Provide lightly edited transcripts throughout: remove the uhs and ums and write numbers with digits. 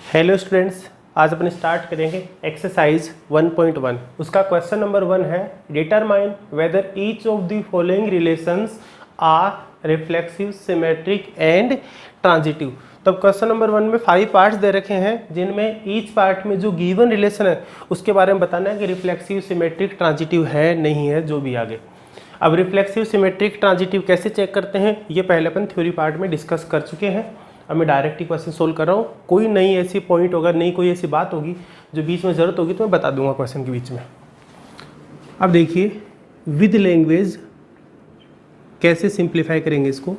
Hello students, आज अपन start करेंगे exercise 1.1। उसका क्वेश्चन नंबर 1 है determine whether each of the following relations are reflexive, symmetric and transitive. तब question number 1 में 5 parts दे रखे हैं, जिनमें ईच पार्ट में जो गिवन रिलेशन है उसके बारे में बताना है कि रिफ्लेक्सिव, सिमेट्रिक, ट्रांजिटिव है नहीं है, जो भी आगे। अब रिफ्लेक्सिव, सिमेट्रिक, ट्रांजिटिव कैसे चेक करते हैं ये पहले अपन थ्योरी पार्ट में डिस्कस कर चुके हैं। अब मैं डायरेक्ट ही क्वेश्चन सोल्व कर रहा हूँ। कोई नई ऐसी पॉइंट होगा, नई कोई ऐसी बात होगी जो बीच में ज़रूरत होगी तो मैं बता दूंगा क्वेश्चन के बीच में। अब देखिए विद लैंग्वेज कैसे सिंप्लीफाई करेंगे इसको,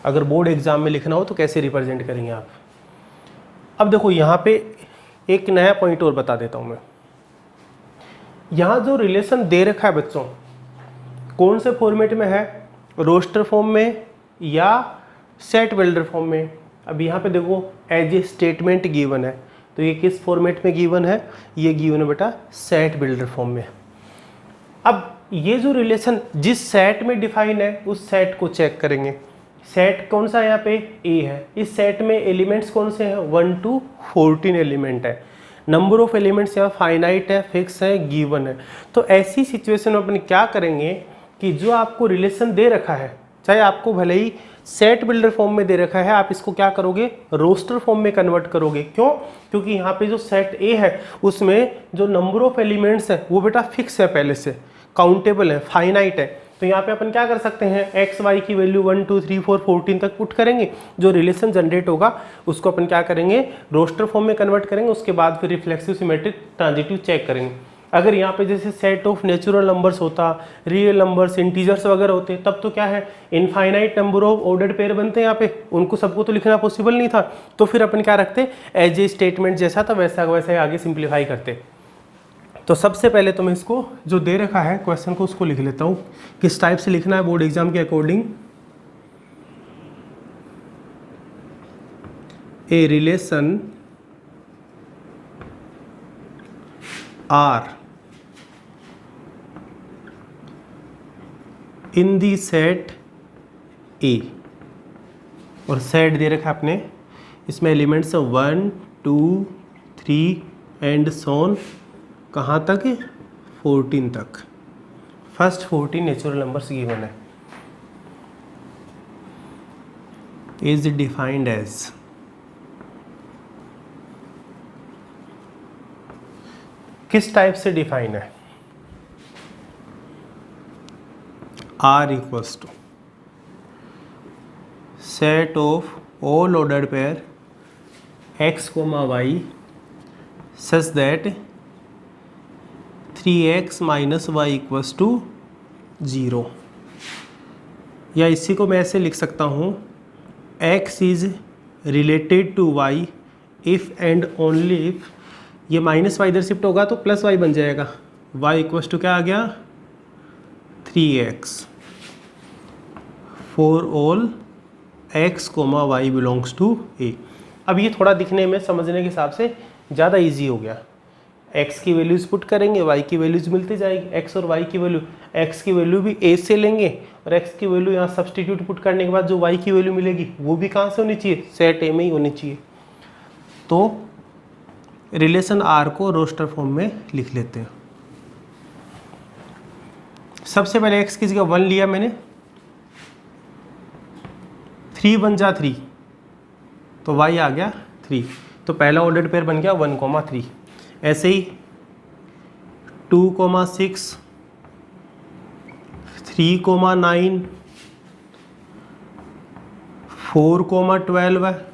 अगर बोर्ड एग्जाम में लिखना हो तो कैसे रिप्रेजेंट करेंगे आप। अब देखो यहाँ पे एक नया पॉइंट और बता देता हूँ मैं। यहाँ जो रिलेशन दे रखा है बच्चों, कौन से फॉर्मेट में है, रोस्टर फॉर्म में या सेट बिल्डर फॉर्म में। अब यहाँ पे देखो एज ए स्टेटमेंट गिवन है, तो ये किस फॉर्मेट में गिवन है, ये गिवन है बेटा सेट बिल्डर फॉर्म में। अब ये जो रिलेशन जिस सेट में डिफाइन है उस सेट को चेक करेंगे। सेट कौन सा है, यहाँ पे ए है। इस सेट में एलिमेंट्स कौन से हैं, 1 to 14 एलिमेंट है। नंबर ऑफ एलिमेंट्स यहाँ फाइनाइट है, फिक्स है, गिवन है। तो ऐसी सिचुएशन में अपन क्या करेंगे कि जो आपको रिलेशन दे रखा है, चाहे आपको भले ही सेट बिल्डर फॉर्म में दे रखा है, आप इसको क्या करोगे, रोस्टर फॉर्म में कन्वर्ट करोगे। क्यों? क्योंकि यहाँ पे जो सेट ए है उसमें जो नंबर ऑफ एलिमेंट्स है वो बेटा फिक्स है, पहले से काउंटेबल है, फाइनाइट है। तो यहाँ पे अपन क्या कर सकते हैं, एक्स वाई की वैल्यू 1 2 3 4 14 तक पुट करेंगे। जो रिलेशन जनरेट होगा उसको अपन क्या करेंगे, रोस्टर फॉर्म में कन्वर्ट करेंगे। उसके बाद फिर रिफ्लेक्सिव, सिमेट्रिक, ट्रांजिटिव चेक करेंगे। अगर यहाँ पे जैसे सेट ऑफ नेचुरल नंबर्स होता, रियल नंबर्स, इंटीजर्स वगैरह होते, तब तो क्या है, infinite number of ordered pair बनते हैं यहाँ पे, उनको सबको तो लिखना पॉसिबल नहीं था। तो फिर अपन क्या रखते, एज ए स्टेटमेंट जैसा था वैसा वैसे आगे सिंप्लीफाई करते। तो सबसे पहले तो मैं इसको जो दे रखा है क्वेश्चन को उसको लिख लेता हूँ, किस टाइप से लिखना है बोर्ड एग्जाम के according. A relation are in the set A, और सेट दे रखा है आपने, इसमें एलिमेंट्स 1 2 3 एंड सोन कहाँ तक, 14 तक। फर्स्ट 14 नेचुरल नंबर्स गिवन है। इज डिफाइंड एज किस टाइप से डिफाइन है, R equals to set of all ordered pair x, y such that 3x minus y equals to 0। या इसी को मैं ऐसे लिख सकता हूँ, x is related to y if and only if, ये माइनस वाई इधर शिफ्ट होगा तो प्लस वाई बन जाएगा। y इक्वल्स टू क्या आ गया, 3x for all x, y belongs to a। अब ये थोड़ा दिखने में, समझने के हिसाब से ज़्यादा इजी हो गया। x की वैल्यूज़ पुट करेंगे, y की वैल्यूज़ मिलती जाएगी। x और y की वैल्यू, x की वैल्यू भी a से लेंगे और x की वैल्यू यहाँ सब्सटीट्यूट पुट करने के बाद जो y की वैल्यू मिलेगी वो भी कहाँ से होनी चाहिए, सेट a में ही होनी चाहिए। तो रिलेशन R को रोस्टर फॉर्म में लिख लेते हैं। सबसे पहले x की जगह 1 लिया मैंने, 3 1 जा 3, तो y आ गया 3। तो पहला ऑर्डर्ड पेयर बन गया 1 3। ऐसे ही 2 6 3 9 4 12 है।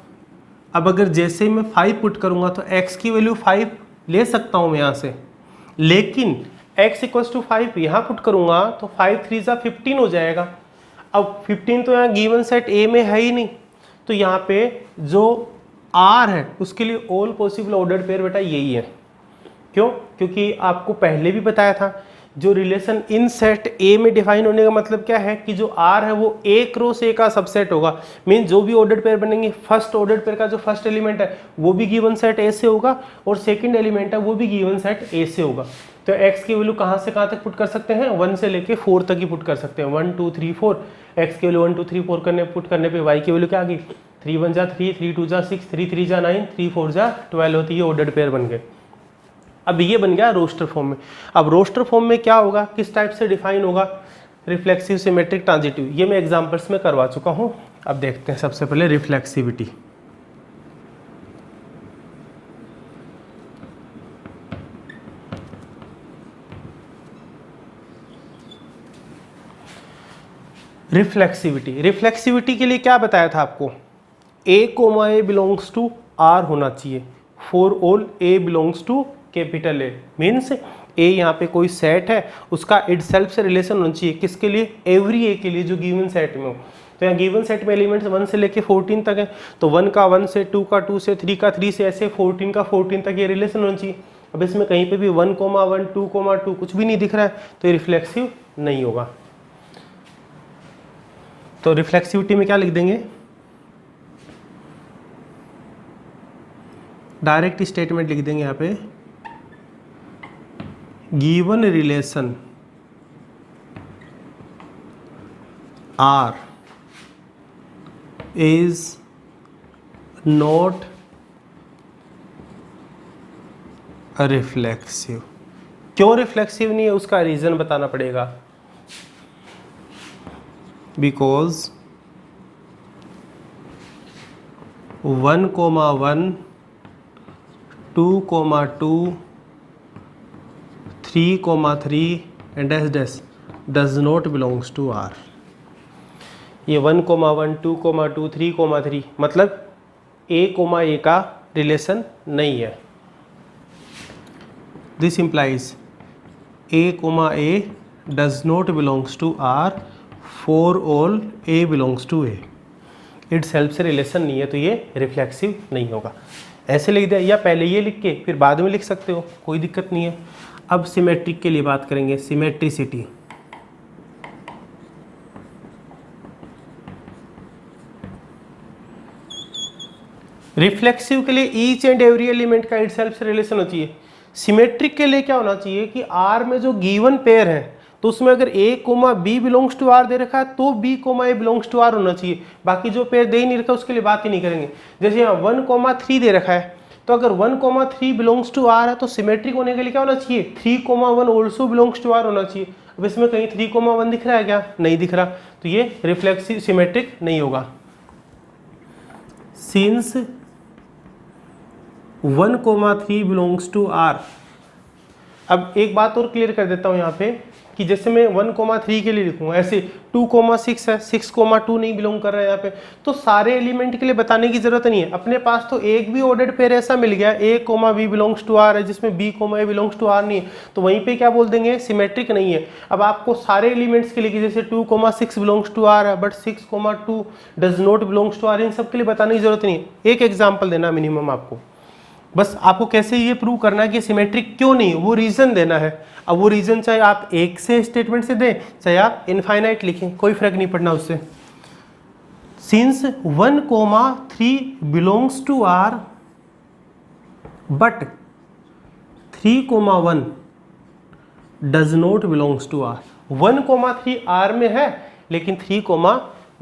अब अगर जैसे मैं 5 पुट करूंगा तो x की वैल्यू 5 ले सकता हूं मैं यहाँ से, लेकिन x इक्वल्स टू 5 यहाँ पुट करूंगा तो 5 3 जा 15 हो जाएगा। अब 15 तो यहाँ गिवन सेट A में है ही नहीं, तो यहाँ पे जो R है उसके लिए ऑल पॉसिबल ऑर्डर्ड पेयर बेटा यही है। क्यों? क्योंकि आपको पहले भी बताया था, जो रिलेशन इन सेट A में डिफाइन होने का मतलब क्या है कि जो R है वो A क्रॉस A का सबसेट होगा। मीन जो भी ऑर्डर्ड पेयर बनेंगे, फर्स्ट ऑर्डर्ड पेयर का जो फर्स्ट एलिमेंट है वो भी गिवन सेट A से होगा और सेकंड एलिमेंट है वो भी गिवन सेट A से होगा। तो x की वैल्यू कहाँ से कहाँ तक पुट कर सकते हैं, 1 से लेके 4 तक ही पुट कर सकते हैं, 1 2 3 4। x की वैल्यू 1 2 3 4 पुट करने पे y की वैल्यू क्या आ गई, 3 1 जा 3, 3 2 जा 6, 3 3 जा 9, 3 4 जा 12 होती है, ऑर्डर्ड पेयर बन गए। अब ये बन गया रोस्टर फॉर्म में। अब रोस्टर फॉर्म में क्या होगा, किस टाइप से डिफाइन होगा, रिफ्लेक्सिव, सिमेट्रिक, ट्रांजिटिव, ये मैं एग्जांपल्स में करवा चुका हूँ। अब देखते हैं सबसे पहले रिफ्लेक्सिविटी। रिफ्लेक्सिविटी के लिए क्या बताया था आपको, a comma A belongs to r होना चाहिए for all a belongs to capital A. Means A यहाँ पे कोई सेट है, उसका इट सेल्फ से रिलेशन होना चाहिए, किसके लिए, एवरी ए के लिए जो गिवन सेट में हो। तो यहाँ गिवन सेट में एलिमेंट्स 1 से लेके 14 तक है, तो 1 का 1 से, 2 का 2 से, 3 का 3 से, ऐसे 14 का 14 तक ये रिलेशन होना चाहिए। अब इसमें कहीं पे भी 1, 1, 2, 2 कुछ भी नहीं दिख रहा है, तो ये रिफ्लेक्सिव नहीं होगा। तो रिफ्लेक्सिविटी में क्या लिख देंगे, डायरेक्ट स्टेटमेंट लिख देंगे यहाँ पे, given relation R is not a reflexive। क्यों रिफ्लेक्सिव नहीं है, उसका रीजन बताना पड़ेगा। Because 1, 1, 2, 2, 3, 3 and dash does not belongs to R। ये 1, 1, 2, 2, 3, 3 मतलब a, a का रिलेशन नहीं है। This implies a, a does not belongs to R for all a belongs to a। It self से रिलेशन नहीं है, तो ये रिफ्लेक्सिव नहीं होगा। ऐसे लिख दिया, या पहले ये लिख के फिर बाद में लिख सकते हो, कोई दिक्कत नहीं है। अब सिमेट्रिक के लिए बात करेंगे, सिमेट्रिसिटी। रिफ्लेक्सिव के लिए ईच एंड एवरी एलिमेंट का इट सेल्फ से रिलेशन होना चाहिए। सिमेट्रिक के लिए क्या होना चाहिए कि R में जो गिवन पेयर है, तो उसमें अगर a, b belongs to R दे रखा है, तो b, a belongs to R होना चाहिए। बाकी जो पेयर दे ही नहीं रखा उसके लिए बात ही नहीं करेंगे। जैसे यहाँ 1, 3 दे रखा है, तो अगर 1, 3 बिलोंग्स टू R है, तो सिमेट्रिक होने के लिए क्या होना चाहिए, 3, 1 ऑल्सो बिलोंग्स टू R होना चाहिए। अब इसमें कहीं 3, 1 दिख रहा है क्या, नहीं दिख रहा, तो ये रिफ्लेक्सिव सिमेट्रिक नहीं होगा। Since 1, 3 belongs to R। अब एक बात और क्लियर कर देता हूँ यहाँ पे, कि जैसे मैं 1, 3 के लिए लिखूंगा, ऐसे 2, 6 है, 6, 2 नहीं बिलोंग कर रहा है यहाँ पे, तो सारे एलिमेंट के लिए बताने की जरूरत नहीं है। अपने पास तो एक भी ऑर्डर्ड पेयर ऐसा मिल गया, a, b belongs to R है, जिसमें b, a belongs to R नहीं है, तो वहीं पे क्या बोल देंगे, सिमेट्रिक नहीं है। अब आपको सारे एलिमेंट्स के लिए, जैसे 2, 6 बिलोंग्स टू R है, but 6, 2 does not belongs to R, इन सब के लिए बताने की जरूरत नहीं है। एक एग्जाम्पल देना मिनिमम आपको, बस आपको कैसे ये प्रूव करना है कि सिमेट्रिक क्यों नहीं, वो रीजन देना है। अब वो रीजन चाहे आप एक से स्टेटमेंट से दें, चाहे आप इनफाइनाइट लिखें, कोई फर्क नहीं पड़ना उससे। Since 1, 3 belongs to R but 3, 1 does not belongs to R। 1, 3 R में है, लेकिन 3,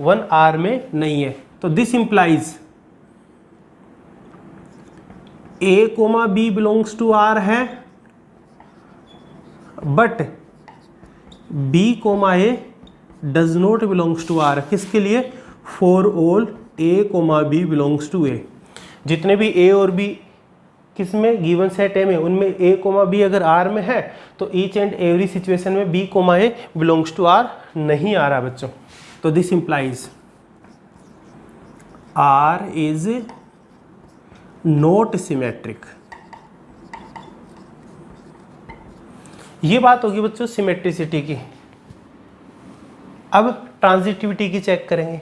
1 R में नहीं है। तो this implies a, b belongs to R है, but b, a does not belongs to R। किसके लिए, for all a, b belongs to A। जितने भी a और b किसमें गिवन सेट है में, उनमें a, b अगर R में है, तो ईच एंड एवरी सिचुएशन में b, a belongs to R नहीं आ रहा बच्चों। तो this implies R is not symmetric. ये बात होगी बच्चों सिमेट्रिसिटी की। अब ट्रांजिटिविटी की चेक करेंगे।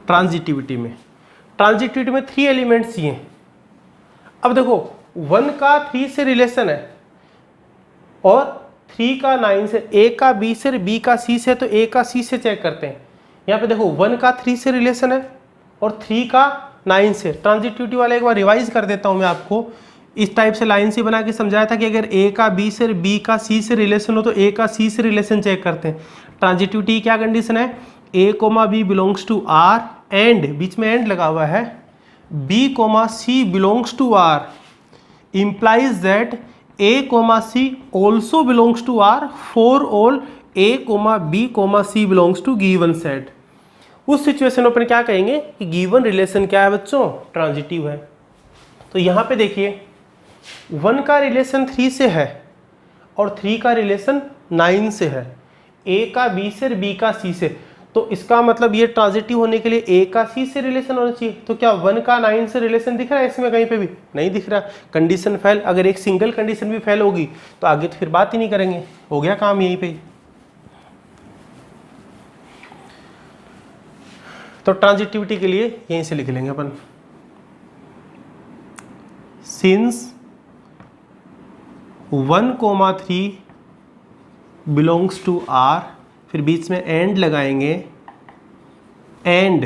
ट्रांजिटिविटी में 3 एलिमेंट्स चाहिए। अब देखो 1 का 3 से रिलेशन है, और 3 का 9 से, a का b से, b का c से, तो a का c से चेक करते हैं। यहाँ पे देखो 1 का 3 से रिलेशन है और 3 का 9 से। ट्रांजिटिविटी वाला एक बार रिवाइज कर देता हूँ मैं आपको। इस टाइप से लाइन से बना के समझाया था कि अगर ए का बी से, बी का सी से रिलेशन हो तो ए का सी से रिलेशन चेक करते हैं। ट्रांजिटिविटी क्या कंडीशन है, A comma B belongs to R and, बीच में एंड लगा हुआ है, B comma C belongs to R implies that a comma c also belongs to R for all a comma b comma c belongs to given set। उस situation में अपन क्या कहेंगे कि गिवन रिलेशन क्या है बच्चों, ट्रांजिटिव है। तो यहाँ पे देखिए 1 का रिलेशन 3 से है और 3 का रिलेशन 9 से है, a का b से और b का c से। तो इसका मतलब ये ट्रांजिटिव होने के लिए a का c से रिलेशन होना चाहिए। तो क्या 1 का 9 से रिलेशन दिख रहा है इसमें कहीं पे भी? नहीं दिख रहा। Condition fail. अगर एक सिंगल कंडीशन भी फेल होगी तो आगे तो फिर बात ही नहीं करेंगे, हो गया काम यहीं पे। तो ट्रांजिटिविटी के लिए यहीं से लिख लेंगे अपन, सिंस 1,3 बिलोंग्स टू R, फिर बीच में एंड लगाएंगे, and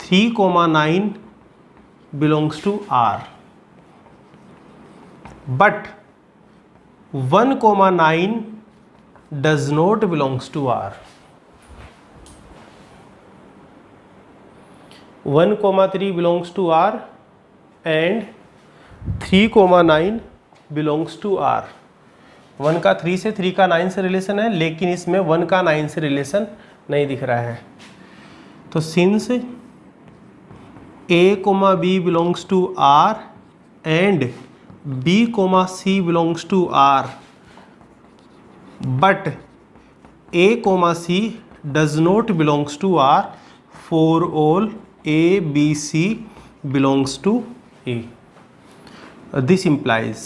3,9 belongs to R, but 1,9 does not belongs to R। 1,3 belongs to R and 3,9 belongs to R। 1 का 3 से, 3 का 9 से रिलेशन है, लेकिन इसमें 1 का 9 से रिलेशन नहीं दिख रहा है। तो since a comma b belongs to R and b comma c belongs to R, but a comma c does not belongs to R for all a b c belongs to a। This implies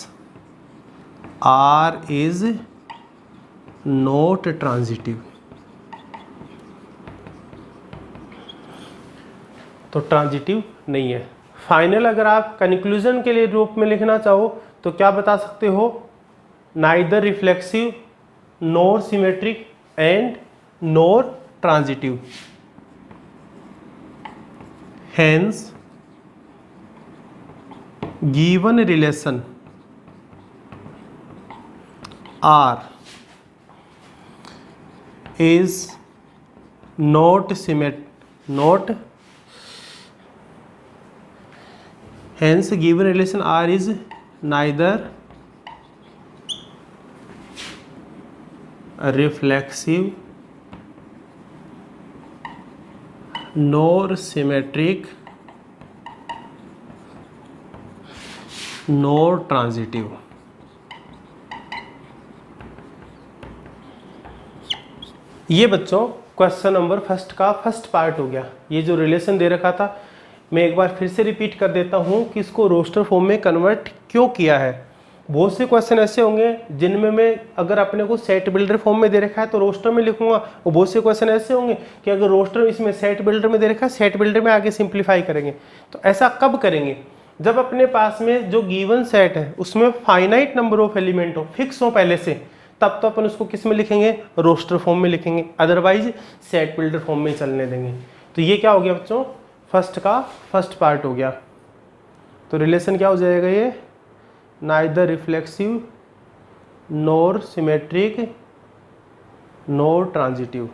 R is not transitive। तो transitive नहीं है। Final अगर आप conclusion के लिए रूप में लिखना चाहो तो क्या बता सकते हो, neither reflexive nor symmetric and NOR transitive. Hence given relation R is not hence given relation R is neither reflexive nor symmetric nor transitive। ये बच्चों क्वेश्चन नंबर फर्स्ट का फर्स्ट पार्ट हो गया। ये जो रिलेशन दे रखा था मैं एक बार फिर से रिपीट कर देता हूँ कि इसको रोस्टर फॉर्म में कन्वर्ट क्यों किया है। बहुत से क्वेश्चन ऐसे होंगे जिनमें मैं अगर अपने को सेट बिल्डर फॉर्म में दे रखा है तो रोस्टर में लिखूंगा, और बहुत से क्वेश्चन ऐसे होंगे कि अगर रोस्टर इसमें सेट बिल्डर में दे रखा है, सेट बिल्डर में आगे सिंप्लीफाई करेंगे। तो ऐसा कब करेंगे, जब अपने पास में जो गिवन सेट है उसमें फाइनाइट नंबर ऑफ एलिमेंट हो, फिक्स हो पहले से, तब तो अपन उसको किस में लिखेंगे, रोस्टर फॉर्म में लिखेंगे, अदरवाइज सेट बिल्डर फॉर्म में चलने देंगे। तो ये क्या हो गया बच्चों, फर्स्ट का फर्स्ट पार्ट हो गया। तो रिलेशन क्या हो जाएगा, ये neither reflexive nor symmetric nor transitive.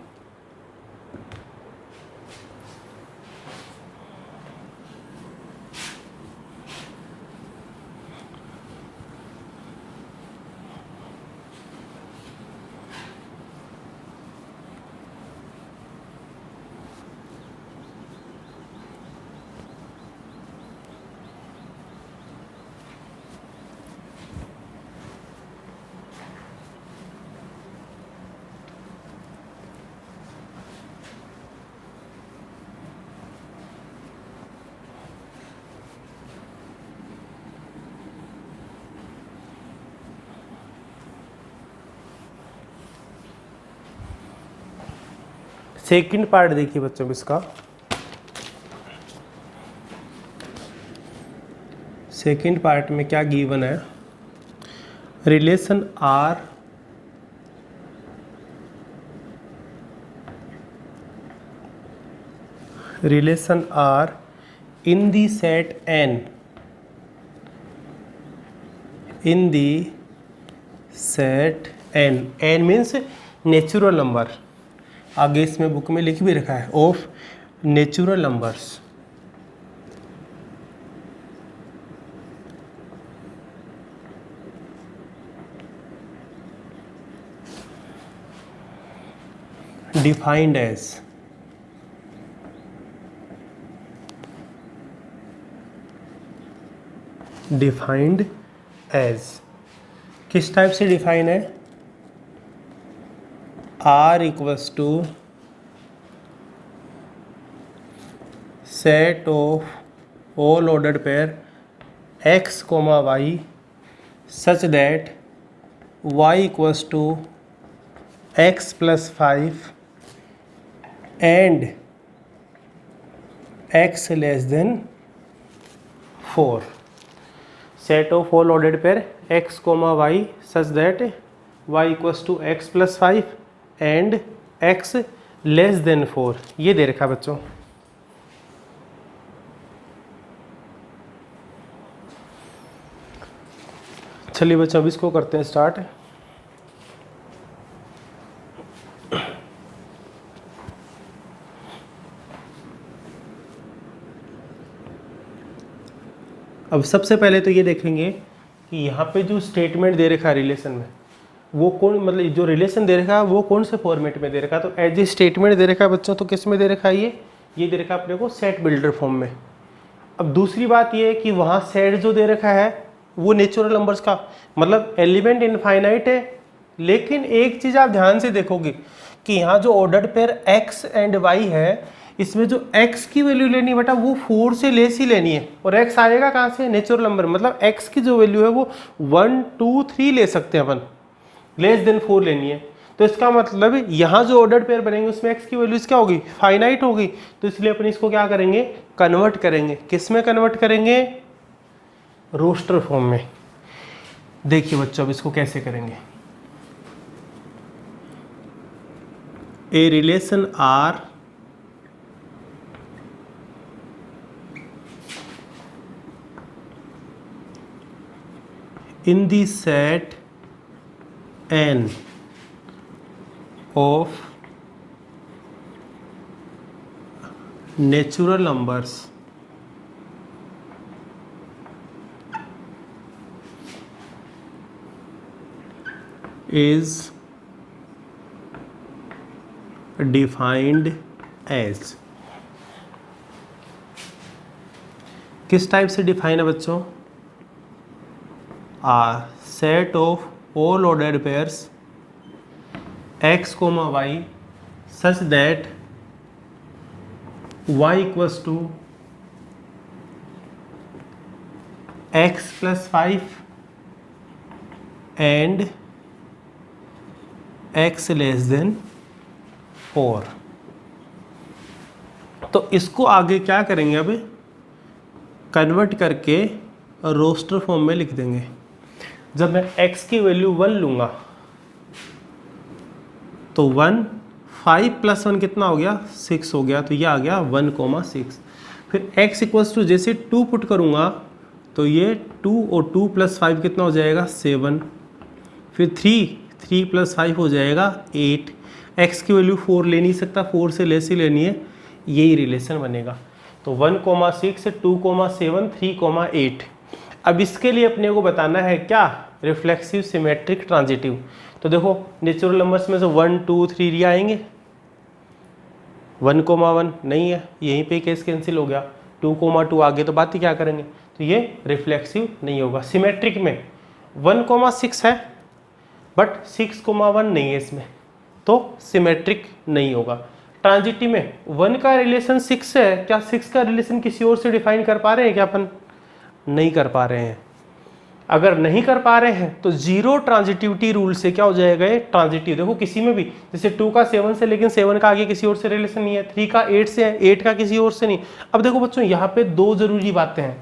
Second part देखिए बच्चों इसका, सेकंड पार्ट में क्या गिवन है, relation are relation are in the set n, in the set n, n means natural number, आगे इसमें बुक में लिख भी रखा है, of natural numbers defined as किस टाइप से डिफाइन है, R equals to set of all ordered pair x, y such that y equals to x plus 5 and x less than 4. Set of all ordered pair x, y such that y equals to x plus 5 and x less than 4. ये दे रखा बच्चों। चलिए बच्चों अब इसको करते हैं start. अब सबसे पहले तो ये देखेंगे कि यहाँ पे जो स्टेटमेंट दे रखा है रिलेशन में, वो कौन, मतलब जो रिलेशन दे रखा है वो कौन से फॉर्मेट में दे रखा है। तो एज ए स्टेटमेंट दे रखा है बच्चों, तो किस में दे रखा है, ये दे रखा है अपने को सेट बिल्डर फॉर्म में। अब दूसरी बात ये है कि वहाँ सेट जो दे रखा है वो नेचुरल नंबर्स का, मतलब एलिमेंट इनफाइनाइट है। लेकिन एक चीज़ आप ध्यान से देखोगे कि यहाँ जो ordered pair x and y है, इसमें जो x की वैल्यू लेनी है बेटा वो 4 से लेस ही लेनी है, और x आएगा कहाँ से, नेचुरल नंबर, मतलब x की जो वैल्यू है वो 1, 2, 3 ले सकते हैं अपन, लेस देन 4 लेनी है। तो इसका मतलब यहाँ जो ऑर्डर्ड पेयर बनेंगे उसमें x की वैल्यूज क्या होगी, फाइनाइट होगी। तो इसलिए अपन इसको क्या करेंगे, कन्वर्ट करेंगे। किस में कन्वर्ट करेंगे, रोस्टर फॉर्म में। देखिए बच्चों अब इसको कैसे करेंगे। A relation R in the set n of natural numbers is defined as, किस टाइप से डिफाइन है बच्चों, a set of all ordered pairs x, y such that y equals to x plus 5 and x less than 4। तो इसको आगे क्या करेंगे, अब कन्वर्ट करके रोस्टर फॉर्म में लिख देंगे। जब मैं x की वैल्यू 1 लूँगा तो 1, 5 + 1 कितना हो गया, 6 हो गया। तो ये आ गया 1,6। फिर x इक्वल्स टू जैसे 2 पुट करूँगा तो ये 2 और 2 + 5 कितना हो जाएगा, 7। फिर 3 + 5 हो जाएगा 8। x की वैल्यू 4 ले नहीं सकता, 4 से लेस ही लेनी है, यही रिलेशन बनेगा। तो 1,6, 2,7, 3,8। अब इसके लिए अपने को बताना है क्या, रिफ्लेक्सिव, सिमेट्रिक, ट्रांजिटिव। तो देखो नेचुरल नंबर्स में से 1, 2, 3 आएंगे, 1,1 नहीं है, यहीं पे केस कैंसिल हो गया। 2,2 आगे तो बात ही क्या करेंगे, तो ये रिफ्लेक्सिव नहीं होगा। सिमेट्रिक में 1,6 है बट 6,1 नहीं है इसमें, तो सिमेट्रिक नहीं होगा। ट्रांजिटिव में 1 का रिलेशन 6 से है, क्या 6 का रिलेशन किसी और से डिफाइन कर पा रहे हैं क्या अपन, नहीं कर पा रहे हैं। अगर नहीं कर पा रहे हैं तो जीरो ट्रांजिटिविटी रूल से क्या हो जाएगा, ये ट्रांजिटिव। देखो किसी में भी, जैसे 2 का 7 से, लेकिन 7 का आगे किसी और से रिलेशन नहीं है, 3 का 8 से है, 8 का किसी और से नहीं। अब देखो बच्चों यहाँ पे 2 जरूरी बातें हैं,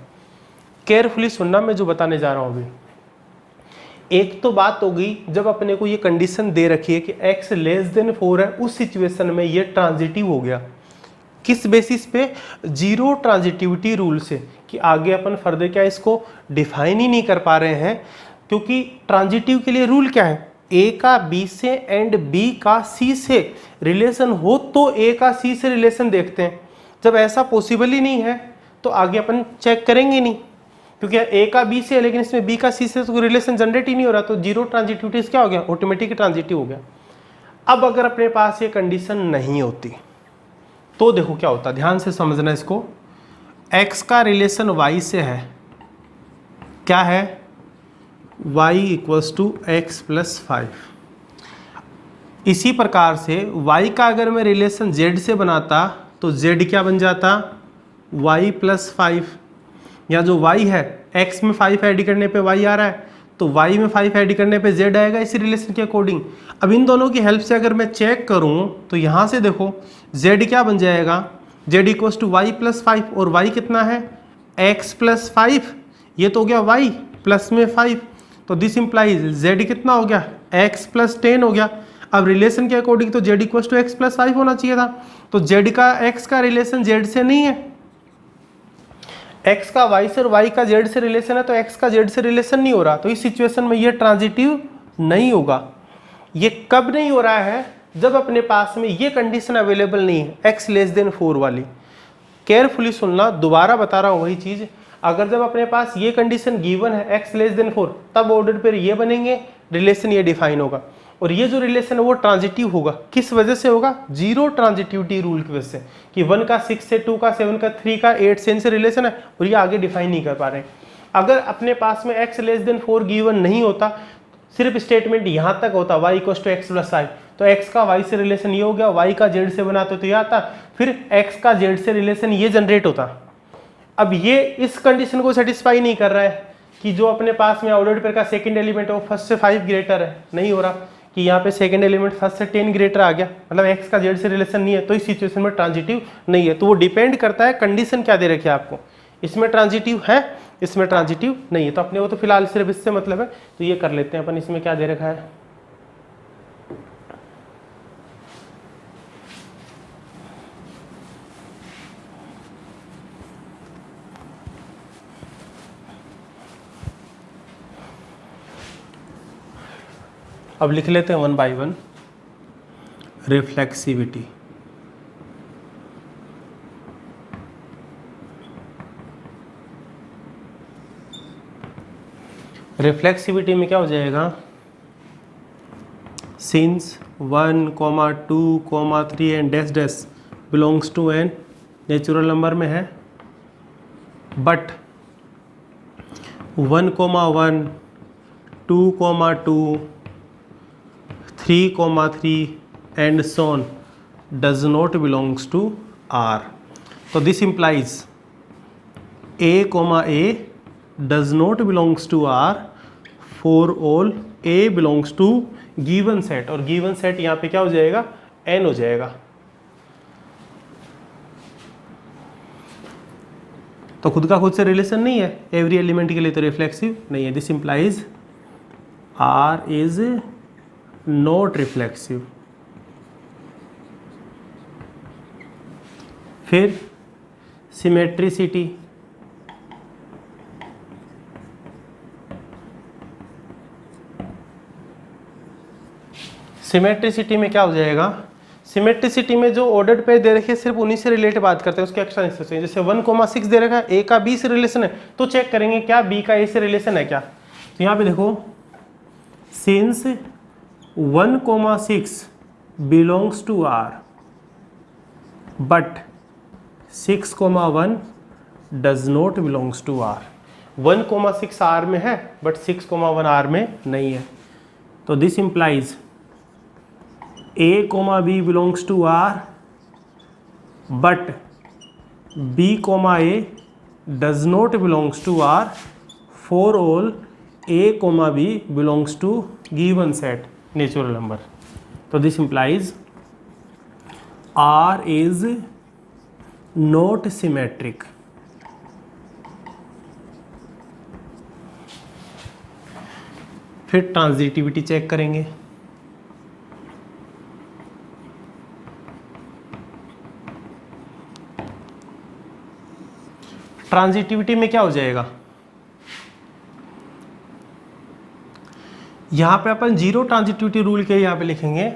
केयरफुली सुनना मैं जो बताने जा रहा हूँ अभी। एक तो बात होगी जब अपने को ये कंडीशन दे रखी है कि x <4 है, उस सिचुएशन में ये ट्रांजिटिव हो गया। किस बेसिस पे? जीरो ट्रांजिटिविटी रूल से। कि आगे अपन फर्दर क्या इसको डिफाइन ही नहीं कर पा रहे हैं, क्योंकि ट्रांजिटिव के लिए रूल क्या है? ए का बी से एंड बी का सी से रिलेशन हो तो ए का सी से रिलेशन देखते हैं। जब ऐसा पॉसिबल ही नहीं है तो आगे अपन चेक करेंगे नहीं, क्योंकि ए का बी से है लेकिन इसमें बी का सी से तो रिलेशन जनरेट ही नहीं हो रहा, तो जीरो ट्रांजिटिविटी क्या हो गया? ऑटोमेटिक ट्रांजिटिव हो गया। अब अगर अपने पास ये कंडीशन नहीं होती तो देखो क्या होता, ध्यान से समझना इसको। x का रिलेशन y से है, क्या है? y equals to x plus 5। इसी प्रकार से y का अगर मैं रिलेशन z से बनाता तो z क्या बन जाता? y plus 5। या जो y है, x में 5 ऐड करने पे y आ रहा है, तो y में 5 ऐड करने पे z आएगा इसी रिलेशन के अकॉर्डिंग। अब इन दोनों की हेल्प से अगर मैं चेक करूं तो यहाँ से देखो z क्या बन जाएगा? z equals to y plus 5, और y कितना है? x plus 5। ये तो हो गया y प्लस में 5, तो दिस इंप्लाइज z कितना हो गया? x प्लस 10 हो गया। अब रिलेशन के अकॉर्डिंग तो z equals to x plus 5 होना चाहिए था, तो z का x का रिलेशन z से नहीं है, x का y से और y का z से रिलेशन है, तो x का z से रिलेशन नहीं हो रहा, तो इस सिचुएशन में ये ट्रांजिटिव नहीं होगा। ये कब नहीं हो रहा है? जब अपने पास में ये कंडीशन अवेलेबल नहीं है, x लेस देन 4 वाली। केयरफुली सुनना, दोबारा बता रहा हूँ वही चीज। अगर जब अपने पास ये कंडीशन गिवन है x लेस देन 4, तब ऑर्डर पर ये बनेंगे, रिलेशन ये डिफाइन होगा, और ये जो रिलेशन है वो ट्रांजिटिव होगा। किस वजह से होगा? जीरो ट्रांजिटिविटी रूल की वजह से, कि 1 का 6 से, 2 का 7 का 3 का 8 से इनसे रिलेशन है, और ये आगे डिफाइन नहीं कर पा रहे हैं। अगर अपने पास में x लेस देन 4 गिवन नहीं होता, सिर्फ स्टेटमेंट यहाँ तक होता y equals to x plus 5, तो x का y से रिलेशन ये हो गया, y का z से बनाते तो ये आता, फिर x का z से रिलेशन ये जनरेट होता। अब ये इस कंडीशन को सेटिस्फाई नहीं कर रहा है कि जो अपने पास में ऑर्डर पेयर का सेकंड एलिमेंट है वो फर्स्ट से 5 ग्रेटर है, नहीं हो रहा कि यहाँ पे सेकंड एलिमेंट फर्स्ट से 10 ग्रेटर आ गया, मतलब x का z से रिलेशन नहीं है, तो इस सिचुएशन में ट्रांजिटिव नहीं है। तो वो डिपेंड करता है कंडीशन क्या दे रखी है आपको, इसमें ट्रांजिटिव है, इसमें ट्रांजिटिव नहीं है। तो अपने को तो फिलहाल सिर्फ इससे मतलब है, तो ये कर लेते हैं अपन। इसमें क्या दे रखा है? अब लिख लेते हैं 1 बाय 1। रिफ्लेक्सिविटी, रिफ्लेक्सिविटी में क्या हो जाएगा? Since 1, 2, 3 and dash dash belongs to n natural number में है, but 1, 1, 2, 2, 3, 3 and so on does not belongs to R. So this implies A, A does not belongs to R for all A belongs to given set, और given set यहाँ पे क्या हो जाएगा? N हो जाएगा। तो खुद का खुद से रिलेशन नहीं है एवरी एलिमेंट के लिए, तो रिफ्लेक्सिव नहीं है। This implies R is not reflexive. फिर सिमेट्रिसिटी, सिमेट्रिसिटी में क्या हो जाएगा? सिमेट्रिसिटी में जो ऑर्डर्ड पेयर दे रखे सिर्फ उन्हीं से रिलेट बात करते हैं, उसके एक्स्ट्रा नहीं सोचेंगे। जैसे 1,6 दे रखा है, ए का बी से रिलेशन है, तो चेक करेंगे क्या बी का ए से रिलेशन है क्या। तो यहाँ पे देखो, since 1,6 belongs to R but 6,1 does not belongs to R। 1,6 R में है बट 6,1 R में नहीं है, तो this implies A, B belongs to R but B, A does not belongs to R for all A, B belongs to given set natural number। तो this implies R is not symmetric। फिर transitivity check करेंगे। Transitivity में क्या हो जाएगा, यहां पे अपन zero transitivity rule के यहां पे लिखेंगे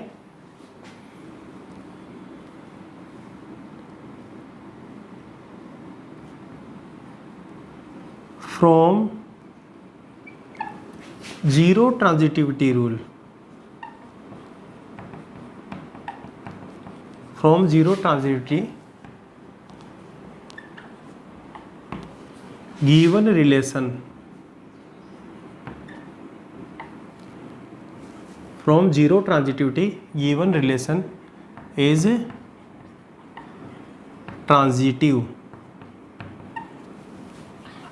from zero transitivity rule, from zero transitivity given relation, from zero transitivity given relation is transitive.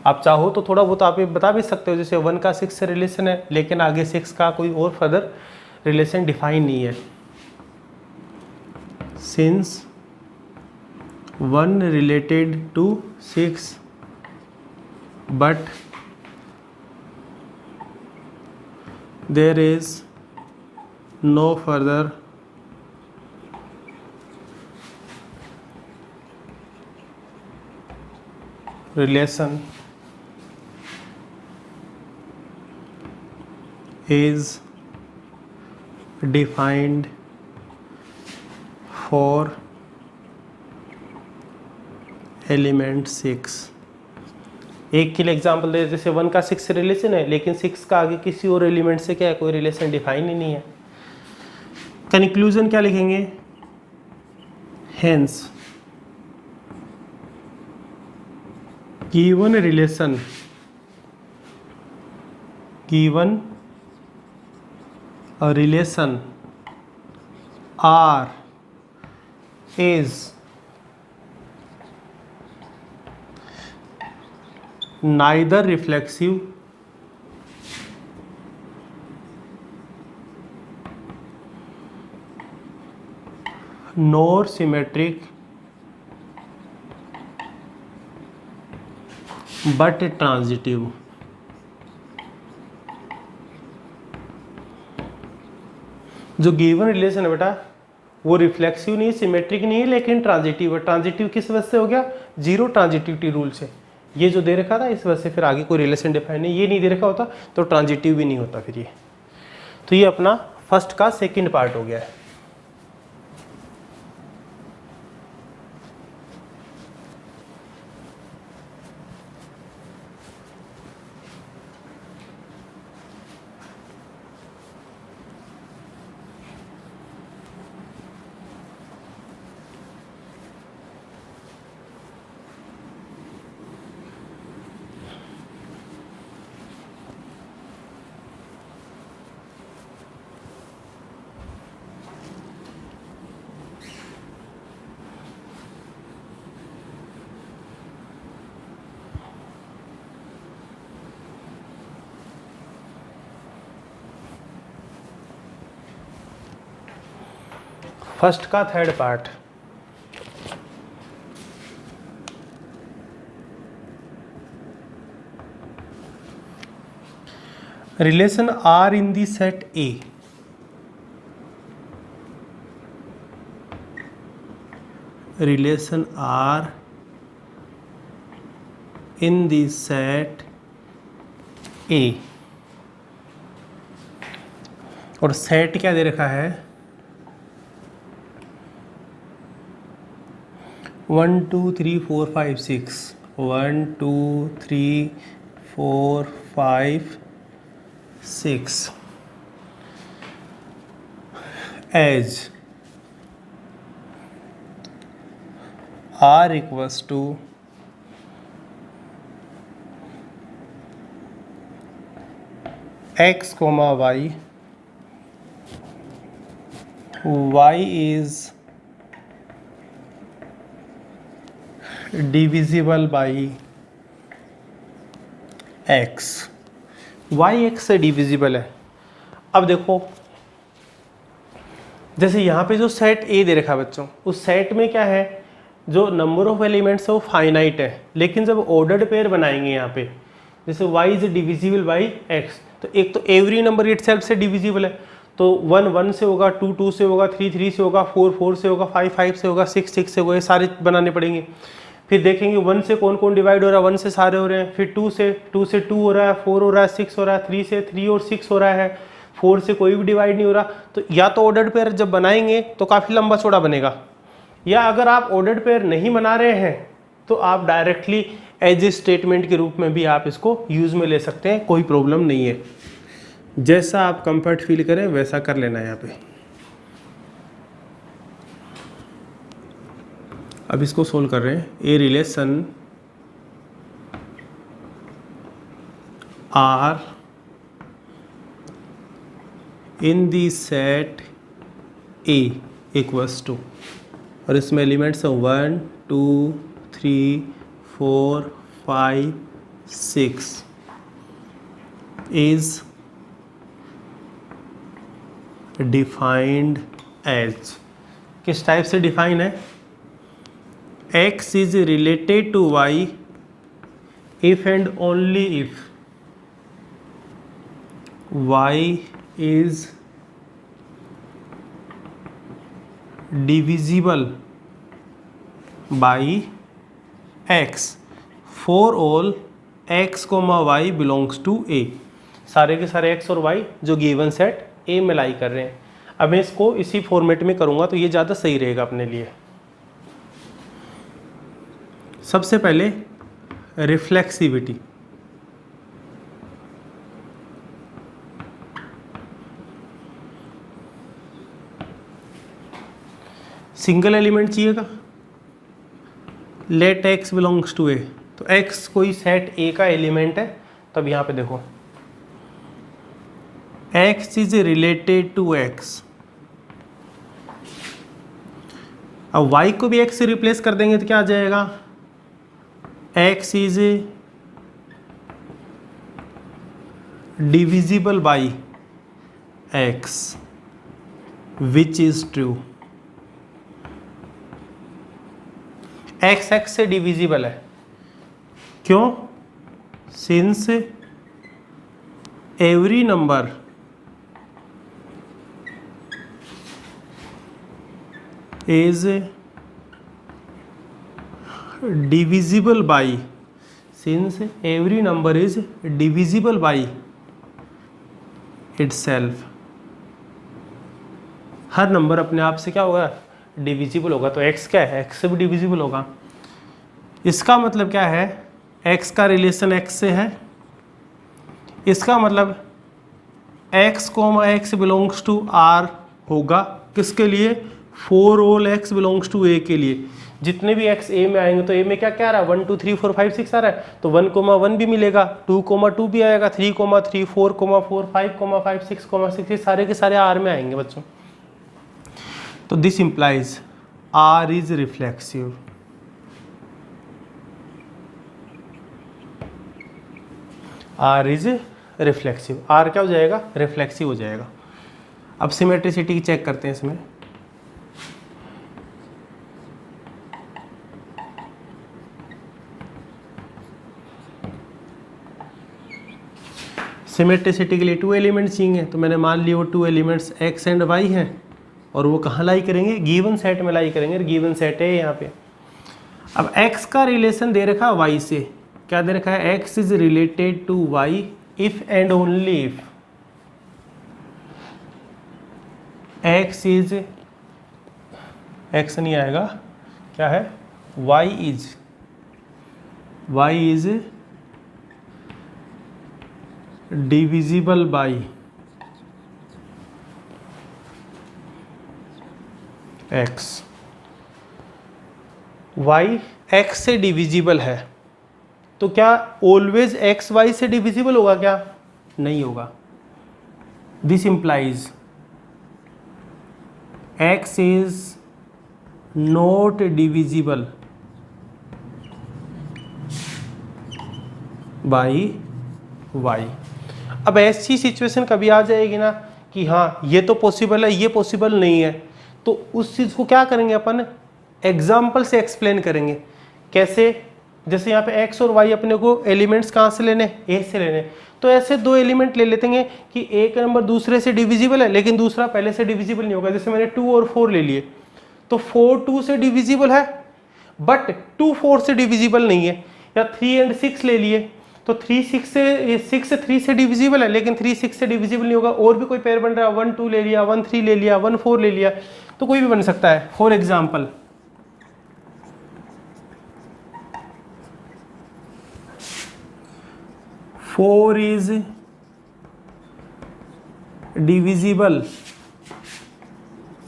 आप चाहो तो थोड़ा बहुत आप ये बता भी सकते हो, जैसे 1 का 6 से रिलेशन है लेकिन आगे 6 का कोई और फर्दर रिलेशन डिफाइन नहीं है। Since 1 related to 6 but there is no further relation is defined for element 6। एक के लिए एग्जाम्पल दे, जैसे 1 का 6 से रिलेशन है लेकिन 6 का आगे किसी और एलिमेंट से क्या है, कोई रिलेशन डिफाइन ही नहीं है। कंक्लूजन क्या लिखेंगे, hence given relation, given a relation R is neither reflexive nor symmetric but transitive। जो गिवन रिलेशन है बेटा वो रिफ्लेक्सिव नहीं, सिमेट्रिक नहीं है लेकिन ट्रांजिटिव है। ट्रांजिटिव किस वजह से हो गया, जीरो ट्रांजिटिविटी रूल से। ये जो दे रखा था इस वजह से फिर आगे कोई रिलेशन डिफाइन नहीं, ये नहीं दे रखा होता तो ट्रांजिटिव भी नहीं होता फिर ये। तो ये अपना फर्स्ट का सेकंड पार्ट हो गया है। फर्स्ट का third part, relation are in the set A, relation are in the set A, और सेट क्या दे रखा है, 1 2 3 4 5 6, 1 2 3 4 5 6 as R equals to x comma y, y is divisible by x, y x से डिविजिबल है। अब देखो जैसे यहाँ पे जो सेट A दे रखा है बच्चों, उस सेट में क्या है, जो नंबर ऑफ एलिमेंट्स है वो फाइनाइट है, लेकिन जब ऑर्डर्ड पेयर बनाएंगे यहाँ पे, जैसे y is divisible by x, तो एक तो एवरी नंबर इटसेल्फ से डिविजिबल है, तो 1 1 से होगा, 2 2 से होगा, 3 3 से होगा, 4 4 से होगा, 5 5 से होगा, 6 6 से होगा, ये सारे बनाने पड़ेंगे। फिर देखेंगे 1 से कौन कौन डिवाइड हो रहा है, 1 से सारे हो रहे हैं, फिर 2 से 2 हो रहा है, 4 हो रहा है, 6 हो रहा है, 3 से 3 और 6 हो रहा है, 4 से कोई भी डिवाइड नहीं हो रहा। तो या तो ऑर्डर्ड पेयर जब बनाएंगे तो काफ़ी लंबा चौड़ा बनेगा, या अगर आप ऑर्डर्ड पेयर नहीं बना रहे हैं तो आप डायरेक्टली एज ए स्टेटमेंट के रूप में भी आप इसको यूज़ में ले सकते हैं, कोई प्रॉब्लम नहीं है। जैसा आप कंफर्ट फील करें वैसा कर लेना है यहाँ पे। अब इसको सोल्व कर रहे हैं। A relation are in the set A equals to, और इसमें एलिमेंट्स हैं 1 2 3 4 5 6 इज डिफाइंड एज, किस टाइप से डिफाइन है, x is related to y if and only if y is divisible by x for all x, y belongs to a। सारे के सारे x और y जो गिवन सेट a में लाई कर रहे हैं। अब मैं इसको इसी फॉर्मेट में करूँगा तो ये ज़्यादा सही रहेगा अपने लिए। सबसे पहले रिफ्लेक्सिविटी, सिंगल एलिमेंट चाहिएगा, let x belongs to a, तो x कोई सेट a का एलिमेंट है। तब यहाँ पे देखो x is related to x, अब y को भी x से रिप्लेस कर देंगे तो क्या आ जाएगा, x is divisible by x which is true। x से डिविजिबल है, क्यों, since every number is divisible by, since every number is divisible by itself, her number अपने आप से क्या होगा, डिविजिबल होगा। तो x क्या है, x से भी डिविजिबल होगा। इसका मतलब क्या है, x का रिलेशन x से है, इसका मतलब x, x belongs to r होगा, किसके लिए, for all x belongs to a के लिए। जितने भी x a में आएंगे तो a में क्या क्या आ रहा है, 1 2 3 4 5 6 आ रहा है, तो 1 1 भी मिलेगा, 2 2 भी आएगा, 3 3 4 4 5 5 6 6 ये सारे के सारे r में आएंगे बच्चों। तो this implies r is reflexive. r is reflexive, r क्या हो जाएगा, रिफ्लेक्सिव हो जाएगा। अब सिमेट्रिसिटी चेक करते हैं इसमें। सिमेट्रिसिटी के लिए 2 एलिमेंट्स चाहिए, तो मैंने मान लिया वो 2 एलिमेंट्स x एंड y हैं, और वो कहाँ लाई करेंगे, गिवन सेट में लाई करेंगे, गिवन सेट है यहाँ पे। अब x का रिलेशन दे रखा है y से, क्या दे रखा है, x is related to y if and only if x is, x नहीं आएगा, क्या है, y is divisible by x, y x से डिविजिबल है, तो क्या ऑलवेज x y से डिविजिबल होगा, क्या नहीं होगा। This implies x is not divisible by y। अब ऐसी सिचुएशन कभी आ जाएगी ना कि हाँ ये तो पॉसिबल है, ये पॉसिबल नहीं है, तो उस चीज़ को क्या करेंगे अपन, एग्जाम्पल से एक्सप्लेन करेंगे। कैसे, जैसे यहाँ पे x और y अपने को एलिमेंट्स कहाँ से लेने, a से लेने, तो ऐसे 2 एलिमेंट ले लेते हैं कि एक नंबर दूसरे से डिविजिबल है लेकिन दूसरा पहले से डिविजिबल नहीं होगा। जैसे मैंने 2 और 4 ले लिए, तो 4 2 से डिविजिबल है, बट 2 4 से डिविजिबल नहीं है, या 3 और 6 ले लिए तो 3 6 से 6 3 से डिविजिबल है, लेकिन 3 6 से डिविजिबल नहीं होगा। और भी कोई पेयर बन रहा है, 1 2 ले लिया, 1 3 ले लिया, 1 4 ले लिया, तो कोई भी बन सकता है। For example 4 is divisible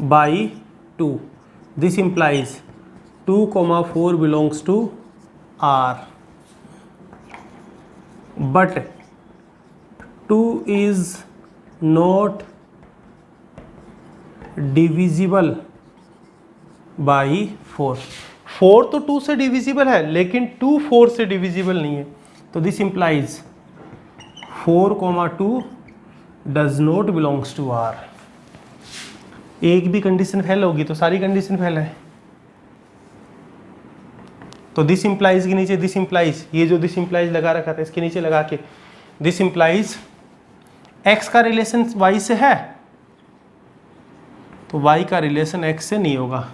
by 2, this implies 2, 4 belongs to R, but 2 is not divisible by 4। 4 तो 2 से डिविजिबल है, लेकिन 2 4 से डिविजिबल नहीं है, तो this implies 4, 2 does not belongs to R। एक भी कंडीशन फेल होगी तो सारी कंडीशन फेल है। तो दिस इंप्लाइज के नीचे दिस इंप्लाइज, ये जो दिस इंप्लाइज लगा रखा था इसके नीचे लगा के दिस इंप्लाइज एक्स का रिलेशन वाई से है, तो वाई का रिलेशन एक्स से नहीं होगा।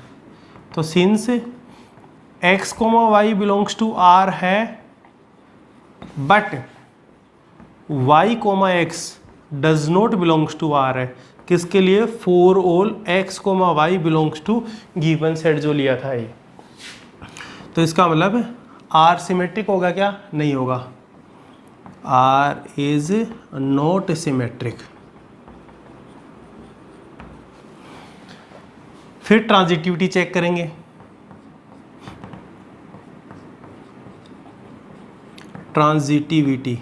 तो since x comma y belongs to R है, but y comma x does not belongs to R है, किसके लिए? For all x comma y belongs to given set जो लिया था ये। तो इसका मतलब आर सिमेट्रिक होगा क्या? नहीं होगा, आर इज नॉट सिमेट्रिक। फिर ट्रांजिटिविटी चेक करेंगे। ट्रांजिटिविटी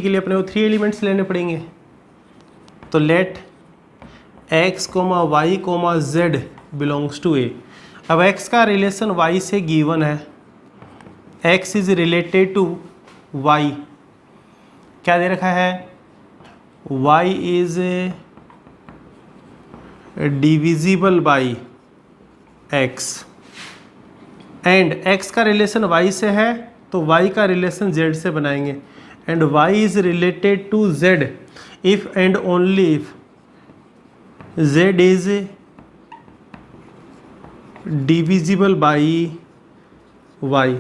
के लिए अपने को 3 एलिमेंट्स लेने पड़ेंगे। तो let x, y, z belongs to A. अब x का रिलेशन y से गिवन है, x is related to y, क्या दे रखा है? y is divisible by x, and x का रिलेशन y से है तो y का रिलेशन z से बनाएंगे, and y is related to z if and only if z is divisible by y।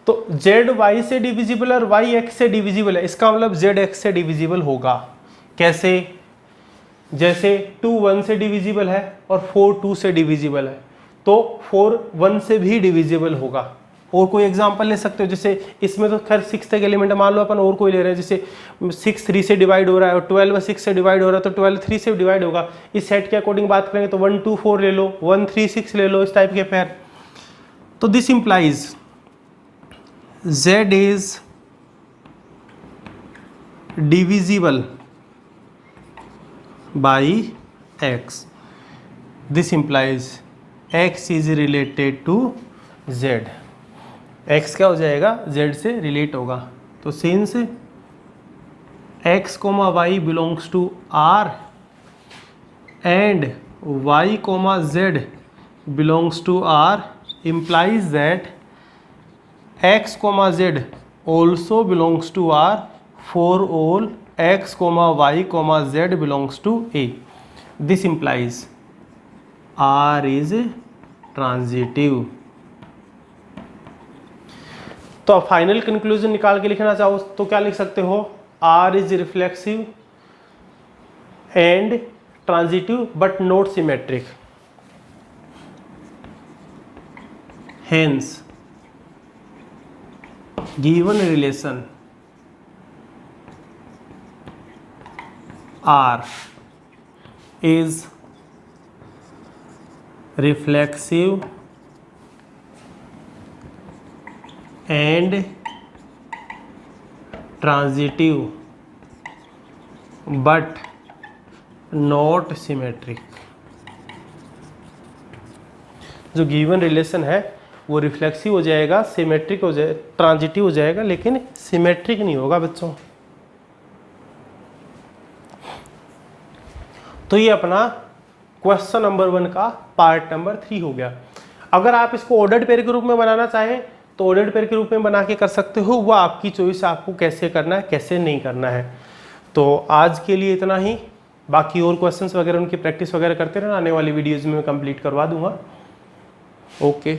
तो z y से डिविजिबल और y x से डिविजिबल है, इसका मतलब z x से डिविजिबल होगा। कैसे? जैसे 2 1 से डिविजिबल है और 4 2 से डिविजिबल है, तो 4 1 से भी डिविजिबल होगा। और कोई एग्जांपल ले सकते हो, जैसे इसमें तो खैर 6 तक एलिमेंट मान लो अपन, और कोई ले रहे हैं जैसे 6 3 से डिवाइड हो रहा है और 12 6 से डिवाइड हो रहा है, तो 12 3 से डिवाइड होगा। इस सेट के अकॉर्डिंग बात करेंगे तो 1 2 4 ले लो, 1 3 6 ले लो, इस टाइप के पेयर। तो this implies z is divisible by x, this implies x is related to z। x क्या हो जाएगा? z से रिलेट होगा। तो since x, y belongs to r and y, z belongs to r implies that x, z also belongs to r for all x, y, z belongs to a। This implies r is transitive। तो अब final conclusion निकाल के लिखना चाहो तो क्या लिख सकते हो? R is reflexive and transitive but not symmetric, hence given relation R is reflexive and transitive but not symmetric। जो गिवन रिलेशन है वो रिफ्लेक्सिव हो जाएगा, सिमेट्रिक हो जाए, ट्रांजिटिव हो जाएगा, लेकिन सिमेट्रिक नहीं होगा बच्चों। तो ये अपना क्वेश्चन नंबर 1 का पार्ट नंबर 3 हो गया। अगर आप इसको ऑर्डर्ड पेयर के रूप में बनाना चाहें तो ऑर्डर्ड पेयर के रूप में बना के कर सकते हो, वो आपकी चॉइस, आपको कैसे करना है कैसे नहीं करना है। तो आज के लिए इतना ही, बाकी और क्वेश्चंस वगैरह उनकी प्रैक्टिस वगैरह करते रहना, आने वाली वीडियोज़ में मैं कंप्लीट करवा दूंगा। ओके।